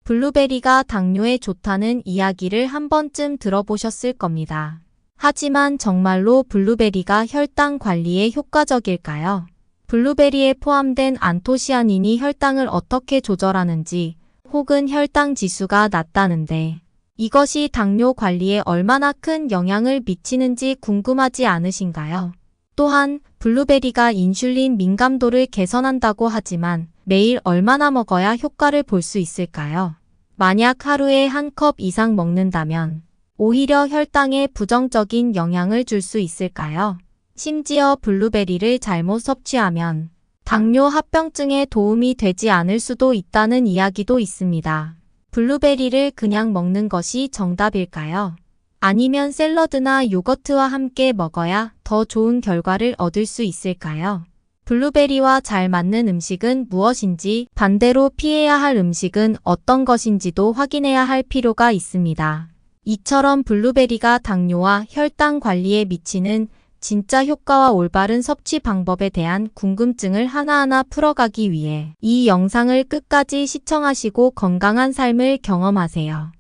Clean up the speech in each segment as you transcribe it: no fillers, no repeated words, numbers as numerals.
블루베리가 당뇨에 좋다는 이야기를 한 번쯤 들어보셨을 겁니다. 하지만 정말로 블루베리가 혈당 관리에 효과적일까요? 블루베리에 포함된 안토시아닌이 혈당을 어떻게 조절하는지, 혹은 혈당 지수가 낮다는데 이것이 당뇨 관리에 얼마나 큰 영향을 미치는지 궁금하지 않으신가요? 또한 블루베리가 인슐린 민감도를 개선한다고 하지만 매일 얼마나 먹어야 효과를 볼 수 있을까요? 만약 하루에 한 컵 이상 먹는다면 오히려 혈당에 부정적인 영향을 줄 수 있을까요? 심지어 블루베리를 잘못 섭취하면 당뇨 합병증에 도움이 되지 않을 수도 있다는 이야기도 있습니다. 블루베리를 그냥 먹는 것이 정답일까요? 아니면 샐러드나 요거트와 함께 먹어야 더 좋은 결과를 얻을 수 있을까요? 블루베리와 잘 맞는 음식은 무엇인지, 반대로 피해야 할 음식은 어떤 것인지도 확인해야 할 필요가 있습니다. 이처럼 블루베리가 당뇨와 혈당 관리에 미치는 진짜 효과와 올바른 섭취 방법에 대한 궁금증을 하나하나 풀어가기 위해 이 영상을 끝까지 시청하시고 건강한 삶을 경험하세요.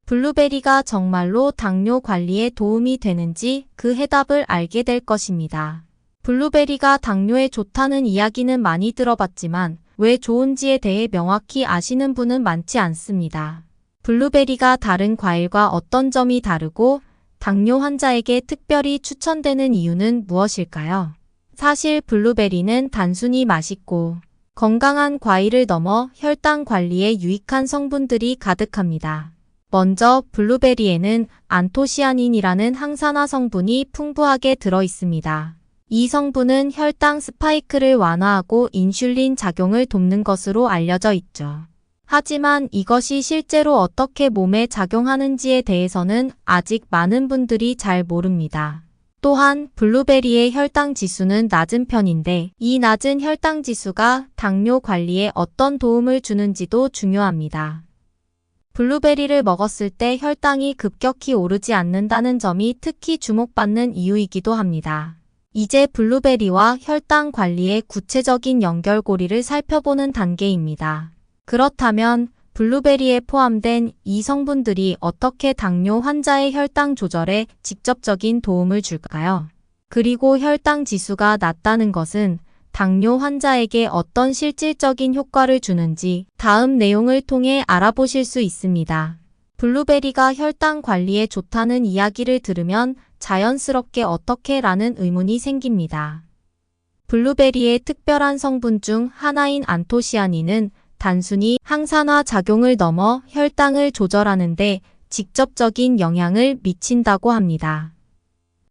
블루베리가 정말로 당뇨 관리에 도움이 되는지 그 해답을 알게 될 것입니다. 블루베리가 당뇨에 좋다는 이야기는 많이 들어봤지만 왜 좋은지에 대해 명확히 아시는 분은 많지 않습니다. 블루베리가 다른 과일과 어떤 점이 다르고 당뇨 환자에게 특별히 추천되는 이유는 무엇일까요? 사실 블루베리는 단순히 맛있고 건강한 과일을 넘어 혈당 관리에 유익한 성분들이 가득합니다. 먼저 블루베리에는 안토시아닌이라는 항산화 성분이 풍부하게 들어 있습니다. 이 성분은 혈당 스파이크를 완화하고 인슐린 작용을 돕는 것으로 알려져 있죠. 하지만 이것이 실제로 어떻게 몸에 작용하는지에 대해서는 아직 많은 분들이 잘 모릅니다. 또한 블루베리의 혈당 지수는 낮은 편인데 이 낮은 혈당 지수가 당뇨 관리에 어떤 도움을 주는지도 중요합니다. 블루베리를 먹었을 때 혈당이 급격히 오르지 않는다는 점이 특히 주목받는 이유이기도 합니다. 이제 블루베리와 혈당 관리의 구체적인 연결고리를 살펴보는 단계입니다. 그렇다면 블루베리에 포함된 이 성분들이 어떻게 당뇨 환자의 혈당 조절에 직접적인 도움을 줄까요? 그리고 혈당 지수가 낮다는 것은 당뇨 환자에게 어떤 실질적인 효과를 주는지 다음 내용을 통해 알아보실 수 있습니다. 블루베리가 혈당 관리에 좋다는 이야기를 들으면 자연스럽게 어떻게 라는 의문이 생깁니다. 블루베리의 특별한 성분 중 하나인 안토시아닌은 단순히 항산화 작용을 넘어 혈당을 조절하는 데 직접적인 영향을 미친다고 합니다.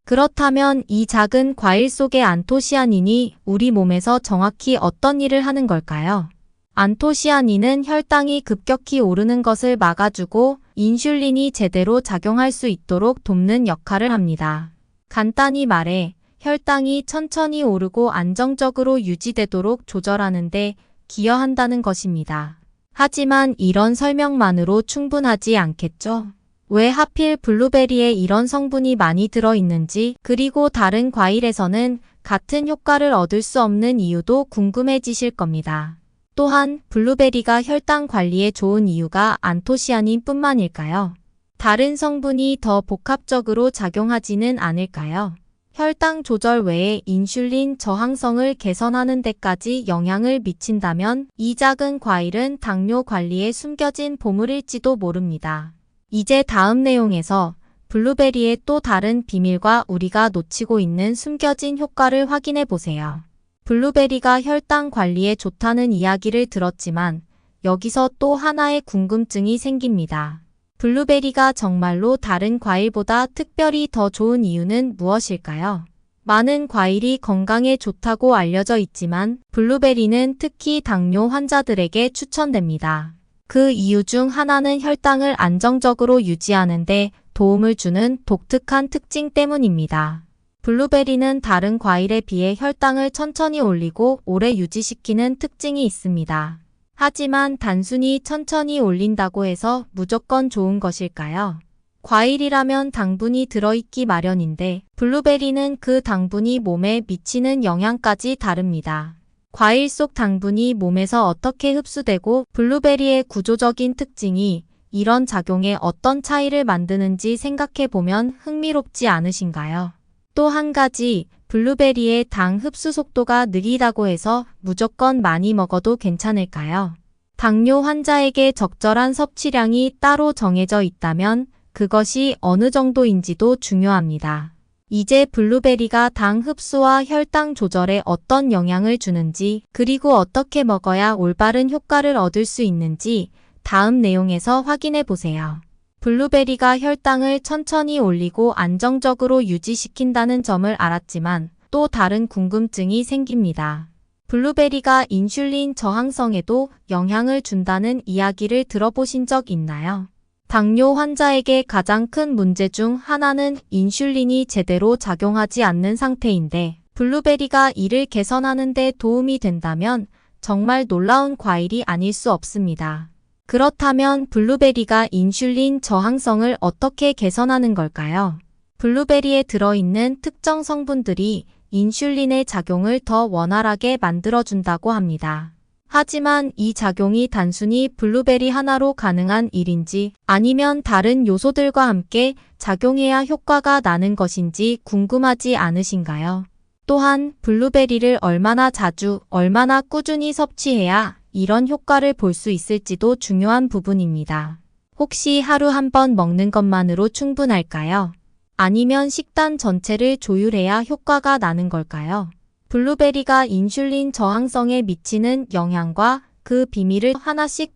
그렇다면 이 작은 과일 속의 안토시아닌이 우리 몸에서 정확히 어떤 일을 하는 걸까요? 안토시아닌은 혈당이 급격히 오르는 것을 막아주고 인슐린이 제대로 작용할 수 있도록 돕는 역할을 합니다. 간단히 말해 혈당이 천천히 오르고 안정적으로 유지되도록 조절하는 데 기여한다는 것입니다. 하지만 이런 설명만으로 충분하지 않겠죠? 왜 하필 블루베리에 이런 성분이 많이 들어있는지, 그리고 다른 과일에서는 같은 효과를 얻을 수 없는 이유도 궁금해지실 겁니다. 또한 블루베리가 혈당 관리에 좋은 이유가 안토시아닌 뿐만일까요? 다른 성분이 더 복합적으로 작용하지는 않을까요? 혈당 조절 외에 인슐린 저항성을 개선하는 데까지 영향을 미친다면 이 작은 과일은 당뇨 관리에 숨겨진 보물일지도 모릅니다. 이제 다음 내용에서 블루베리의 또 다른 비밀과 우리가 놓치고 있는 숨겨진 효과를 확인해 보세요. 블루베리가 혈당 관리에 좋다는 이야기를 들었지만 여기서 또 하나의 궁금증이 생깁니다. 블루베리가 정말로 다른 과일보다 특별히 더 좋은 이유는 무엇일까요? 많은 과일이 건강에 좋다고 알려져 있지만 블루베리는 특히 당뇨 환자들에게 추천됩니다. 그 이유 중 하나는 혈당을 안정적으로 유지하는 데 도움을 주는 독특한 특징 때문입니다. 블루베리는 다른 과일에 비해 혈당을 천천히 올리고 오래 유지시키는 특징이 있습니다. 하지만 단순히 천천히 올린다고 해서 무조건 좋은 것일까요? 과일이라면 당분이 들어있기 마련인데 블루베리는 그 당분이 몸에 미치는 영향까지 다릅니다. 과일 속 당분이 몸에서 어떻게 흡수되고 블루베리의 구조적인 특징이 이런 작용에 어떤 차이를 만드는지 생각해 보면 흥미롭지 않으신가요? 또 한 가지, 블루베리의 당 흡수 속도가 느리다고 해서 무조건 많이 먹어도 괜찮을까요? 당뇨 환자에게 적절한 섭취량이 따로 정해져 있다면 그것이 어느 정도인지도 중요합니다. 이제 블루베리가 당 흡수와 혈당 조절에 어떤 영향을 주는지, 그리고 어떻게 먹어야 올바른 효과를 얻을 수 있는지 다음 내용에서 확인해 보세요. 블루베리가 혈당을 천천히 올리고 안정적으로 유지시킨다는 점을 알았지만 또 다른 궁금증이 생깁니다. 블루베리가 인슐린 저항성에도 영향을 준다는 이야기를 들어보신 적 있나요? 당뇨 환자에게 가장 큰 문제 중 하나는 인슐린이 제대로 작용하지 않는 상태인데, 블루베리가 이를 개선하는 데 도움이 된다면 정말 놀라운 과일이 아닐 수 없습니다. 그렇다면 블루베리가 인슐린 저항성을 어떻게 개선하는 걸까요? 블루베리에 들어있는 특정 성분들이 인슐린의 작용을 더 원활하게 만들어준다고 합니다. 하지만 이 작용이 단순히 블루베리 하나로 가능한 일인지 아니면 다른 요소들과 함께 작용해야 효과가 나는 것인지 궁금하지 않으신가요? 또한 블루베리를 얼마나 자주, 얼마나 꾸준히 섭취해야 이런 효과를 볼 수 있을지도 중요한 부분입니다. 혹시 하루 한 번 먹는 것만으로 충분할까요? 아니면 식단 전체를 조율해야 효과가 나는 걸까요? 블루베리가 인슐린 저항성에 미치는 영향과 그 비밀을 하나씩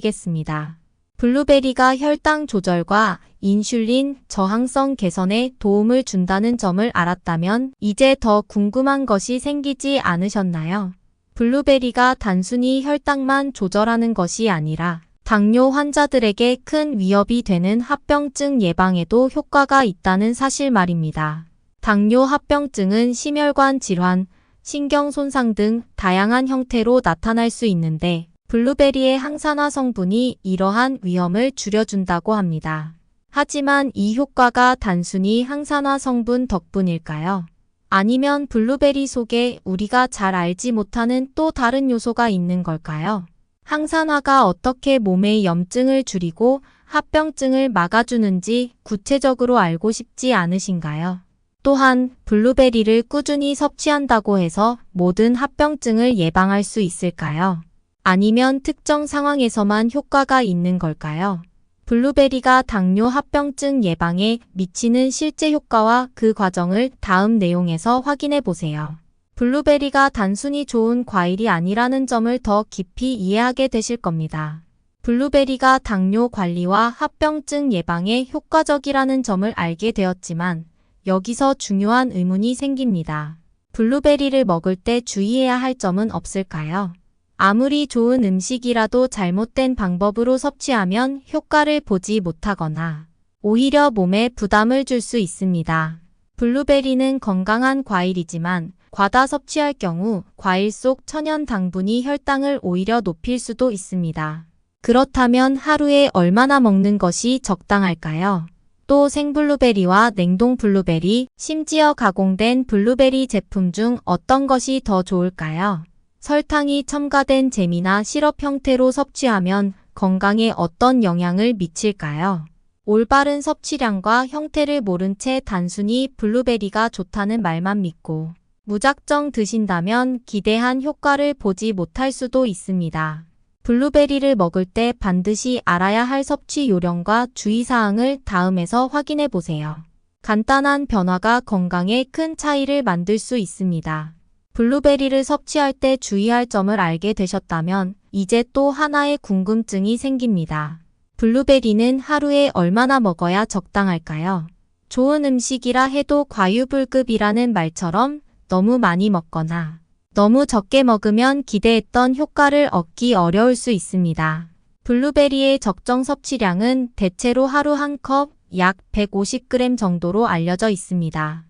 밝혀드리겠습니다. 블루베리가 혈당 조절과 인슐린 저항성 개선에 도움을 준다는 점을 알았다면 이제 더 궁금한 것이 생기지 않으셨나요? 블루베리가 단순히 혈당만 조절하는 것이 아니라 당뇨 환자들에게 큰 위협이 되는 합병증 예방에도 효과가 있다는 사실 말입니다. 당뇨 합병증은 심혈관 질환, 신경 손상 등 다양한 형태로 나타날 수 있는데 블루베리의 항산화 성분이 이러한 위험을 줄여준다고 합니다. 하지만 이 효과가 단순히 항산화 성분 덕분일까요? 아니면 블루베리 속에 우리가 잘 알지 못하는 또 다른 요소가 있는 걸까요? 항산화가 어떻게 몸의 염증을 줄이고 합병증을 막아주는지 구체적으로 알고 싶지 않으신가요? 또한 블루베리를 꾸준히 섭취한다고 해서 모든 합병증을 예방할 수 있을까요? 아니면 특정 상황에서만 효과가 있는 걸까요? 블루베리가 당뇨 합병증 예방에 미치는 실제 효과와 그 과정을 다음 내용에서 확인해 보세요. 블루베리가 단순히 좋은 과일이 아니라는 점을 더 깊이 이해하게 되실 겁니다. 블루베리가 당뇨 관리와 합병증 예방에 효과적이라는 점을 알게 되었지만 여기서 중요한 의문이 생깁니다. 블루베리를 먹을 때 주의해야 할 점은 없을까요? 아무리 좋은 음식이라도 잘못된 방법으로 섭취하면 효과를 보지 못하거나 오히려 몸에 부담을 줄 수 있습니다. 블루베리는 건강한 과일이지만 과다 섭취할 경우 과일 속 천연 당분이 혈당을 오히려 높일 수도 있습니다. 그렇다면 하루에 얼마나 먹는 것이 적당할까요? 또 생블루베리와 냉동 블루베리, 심지어 가공된 블루베리 제품 중 어떤 것이 더 좋을까요? 설탕이 첨가된 잼이나 시럽 형태로 섭취하면 건강에 어떤 영향을 미칠까요? 올바른 섭취량과 형태를 모른 채 단순히 블루베리가 좋다는 말만 믿고 무작정 드신다면 기대한 효과를 보지 못할 수도 있습니다. 블루베리를 먹을 때 반드시 알아야 할 섭취 요령과 주의사항을 다음에서 확인해 보세요. 간단한 변화가 건강에 큰 차이를 만들 수 있습니다. 블루베리를 섭취할 때 주의할 점을 알게 되셨다면 이제 또 하나의 궁금증이 생깁니다. 블루베리는 하루에 얼마나 먹어야 적당할까요? 좋은 음식이라 해도 과유불급이라는 말처럼 너무 많이 먹거나 너무 적게 먹으면 기대했던 효과를 얻기 어려울 수 있습니다. 블루베리의 적정 섭취량은 대체로 하루 한 컵, 약 150g 정도로 알려져 있습니다.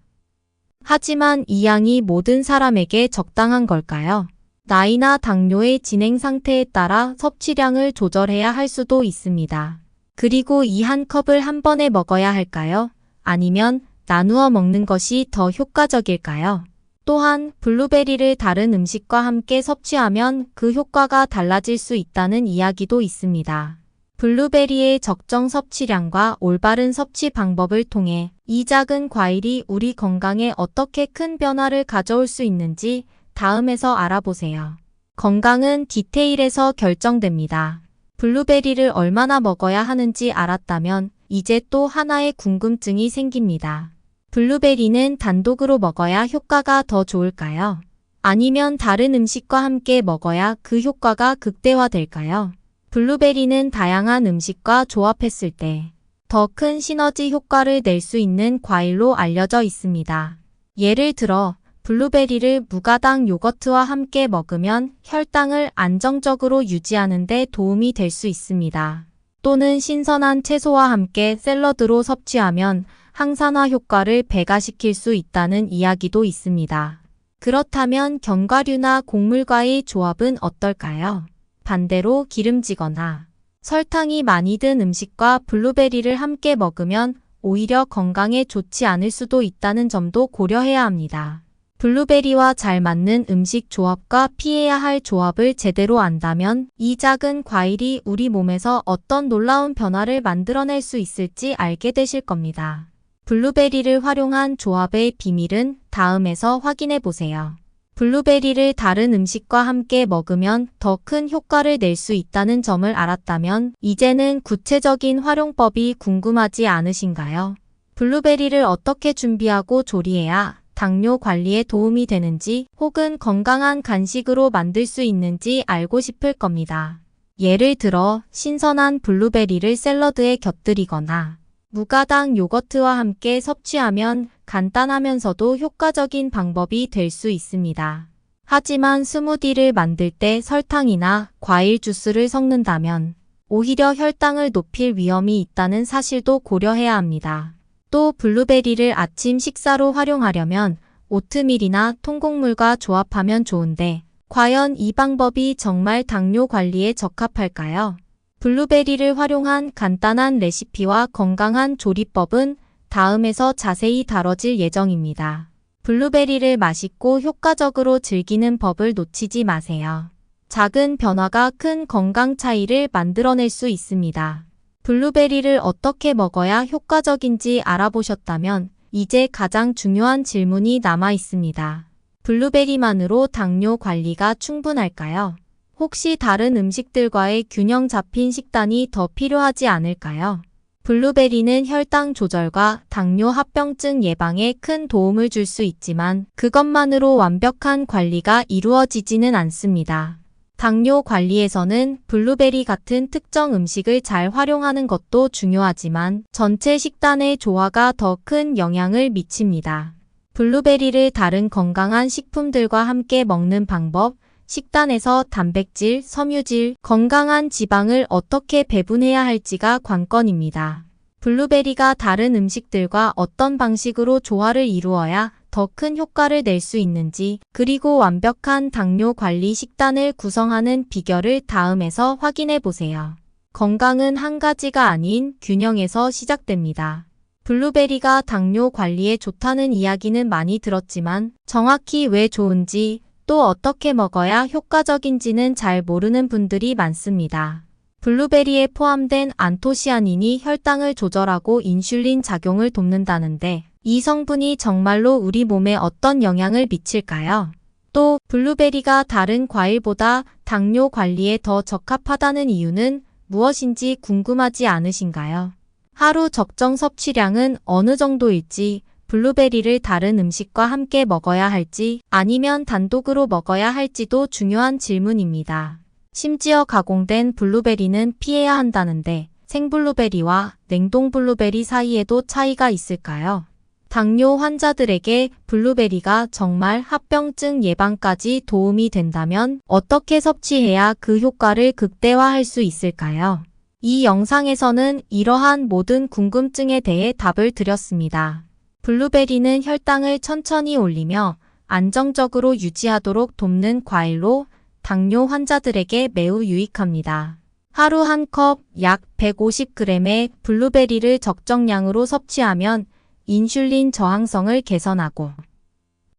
하지만 이 양이 모든 사람에게 적당한 걸까요? 나이나 당뇨의 진행 상태에 따라 섭취량을 조절해야 할 수도 있습니다. 그리고 이 한 컵을 한 번에 먹어야 할까요? 아니면 나누어 먹는 것이 더 효과적일까요? 또한 블루베리를 다른 음식과 함께 섭취하면 그 효과가 달라질 수 있다는 이야기도 있습니다. 블루베리의 적정 섭취량과 올바른 섭취 방법을 통해 이 작은 과일이 우리 건강에 어떻게 큰 변화를 가져올 수 있는지 다음에서 알아보세요. 건강은 디테일에서 결정됩니다. 블루베리를 얼마나 먹어야 하는지 알았다면 이제 또 하나의 궁금증이 생깁니다. 블루베리는 단독으로 먹어야 효과가 더 좋을까요? 아니면 다른 음식과 함께 먹어야 그 효과가 극대화될까요? 블루베리는 다양한 음식과 조합했을 때 더 큰 시너지 효과를 낼 수 있는 과일로 알려져 있습니다. 예를 들어 블루베리를 무가당 요거트와 함께 먹으면 혈당을 안정적으로 유지하는 데 도움이 될 수 있습니다. 또는 신선한 채소와 함께 샐러드로 섭취하면 항산화 효과를 배가시킬 수 있다는 이야기도 있습니다. 그렇다면 견과류나 곡물과의 조합은 어떨까요? 반대로 기름지거나 설탕이 많이 든 음식과 블루베리를 함께 먹으면 오히려 건강에 좋지 않을 수도 있다는 점도 고려해야 합니다. 블루베리와 잘 맞는 음식 조합과 피해야 할 조합을 제대로 안다면 이 작은 과일이 우리 몸에서 어떤 놀라운 변화를 만들어낼 수 있을지 알게 되실 겁니다. 블루베리를 활용한 조합의 비밀은 다음에서 확인해 보세요. 블루베리를 다른 음식과 함께 먹으면 더 큰 효과를 낼 수 있다는 점을 알았다면 이제는 구체적인 활용법이 궁금하지 않으신가요? 블루베리를 어떻게 준비하고 조리해야 당뇨 관리에 도움이 되는지 혹은 건강한 간식으로 만들 수 있는지 알고 싶을 겁니다. 예를 들어 신선한 블루베리를 샐러드에 곁들이거나 무가당 요거트와 함께 섭취하면 간단하면서도 효과적인 방법이 될 수 있습니다. 하지만 스무디를 만들 때 설탕이나 과일 주스를 섞는다면 오히려 혈당을 높일 위험이 있다는 사실도 고려해야 합니다. 또 블루베리를 아침 식사로 활용하려면 오트밀이나 통곡물과 조합하면 좋은데 과연 이 방법이 정말 당뇨 관리에 적합할까요? 블루베리를 활용한 간단한 레시피와 건강한 조리법은 다음에서 자세히 다뤄질 예정입니다. 블루베리를 맛있고 효과적으로 즐기는 법을 놓치지 마세요. 작은 변화가 큰 건강 차이를 만들어낼 수 있습니다. 블루베리를 어떻게 먹어야 효과적인지 알아보셨다면 이제 가장 중요한 질문이 남아 있습니다. 블루베리만으로 당뇨 관리가 충분할까요? 혹시 다른 음식들과의 균형 잡힌 식단이 더 필요하지 않을까요? 블루베리는 혈당 조절과 당뇨 합병증 예방에 큰 도움을 줄 수 있지만 그것만으로 완벽한 관리가 이루어지지는 않습니다. 당뇨 관리에서는 블루베리 같은 특정 음식을 잘 활용하는 것도 중요하지만 전체 식단의 조화가 더 큰 영향을 미칩니다. 블루베리를 다른 건강한 식품들과 함께 먹는 방법, 식단에서 단백질, 섬유질, 건강한 지방을 어떻게 배분해야 할지가 관건입니다. 블루베리가 다른 음식들과 어떤 방식으로 조화를 이루어야 더 큰 효과를 낼 수 있는지, 그리고 완벽한 당뇨 관리 식단을 구성하는 비결을 다음에서 확인해 보세요. 건강은 한 가지가 아닌 균형에서 시작됩니다. 블루베리가 당뇨 관리에 좋다는 이야기는 많이 들었지만 정확히 왜 좋은지 또 어떻게 먹어야 효과적인지는 잘 모르는 분들이 많습니다. 블루베리에 포함된 안토시아닌이 혈당을 조절하고 인슐린 작용을 돕는다는데 이 성분이 정말로 우리 몸에 어떤 영향을 미칠까요? 또 블루베리가 다른 과일보다 당뇨 관리에 더 적합하다는 이유는 무엇인지 궁금하지 않으신가요? 하루 적정 섭취량은 어느 정도일지, 블루베리를 다른 음식과 함께 먹어야 할지 아니면 단독으로 먹어야 할지도 중요한 질문입니다. 심지어 가공된 블루베리는 피해야 한다는데 생블루베리와 냉동 블루베리 사이에도 차이가 있을까요? 당뇨 환자들에게 블루베리가 정말 합병증 예방까지 도움이 된다면 어떻게 섭취해야 그 효과를 극대화할 수 있을까요? 이 영상에서는 이러한 모든 궁금증에 대해 답을 드렸습니다. 블루베리는 혈당을 천천히 올리며 안정적으로 유지하도록 돕는 과일로 당뇨 환자들에게 매우 유익합니다. 하루 한 컵 약 150g의 블루베리를 적정량으로 섭취하면 인슐린 저항성을 개선하고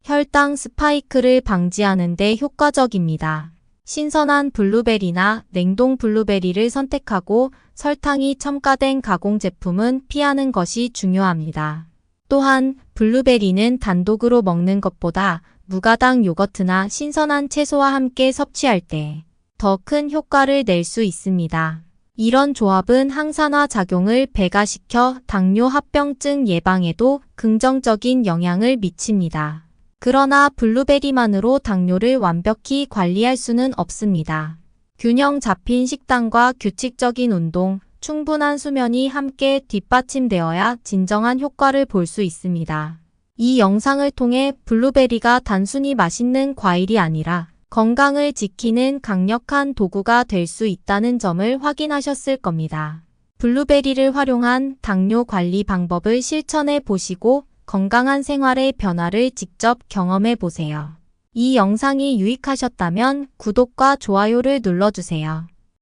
혈당 스파이크를 방지하는 데 효과적입니다. 신선한 블루베리나 냉동 블루베리를 선택하고 설탕이 첨가된 가공 제품은 피하는 것이 중요합니다. 또한 블루베리는 단독으로 먹는 것보다 무가당 요거트나 신선한 채소와 함께 섭취할 때 더 큰 효과를 낼 수 있습니다. 이런 조합은 항산화 작용을 배가시켜 당뇨 합병증 예방에도 긍정적인 영향을 미칩니다. 그러나 블루베리만으로 당뇨를 완벽히 관리할 수는 없습니다. 균형 잡힌 식단과 규칙적인 운동, 충분한 수면이 함께 뒷받침되어야 진정한 효과를 볼 수 있습니다. 이 영상을 통해 블루베리가 단순히 맛있는 과일이 아니라 건강을 지키는 강력한 도구가 될 수 있다는 점을 확인하셨을 겁니다. 블루베리를 활용한 당뇨 관리 방법을 실천해 보시고 건강한 생활의 변화를 직접 경험해 보세요. 이 영상이 유익하셨다면 구독과 좋아요를 눌러주세요.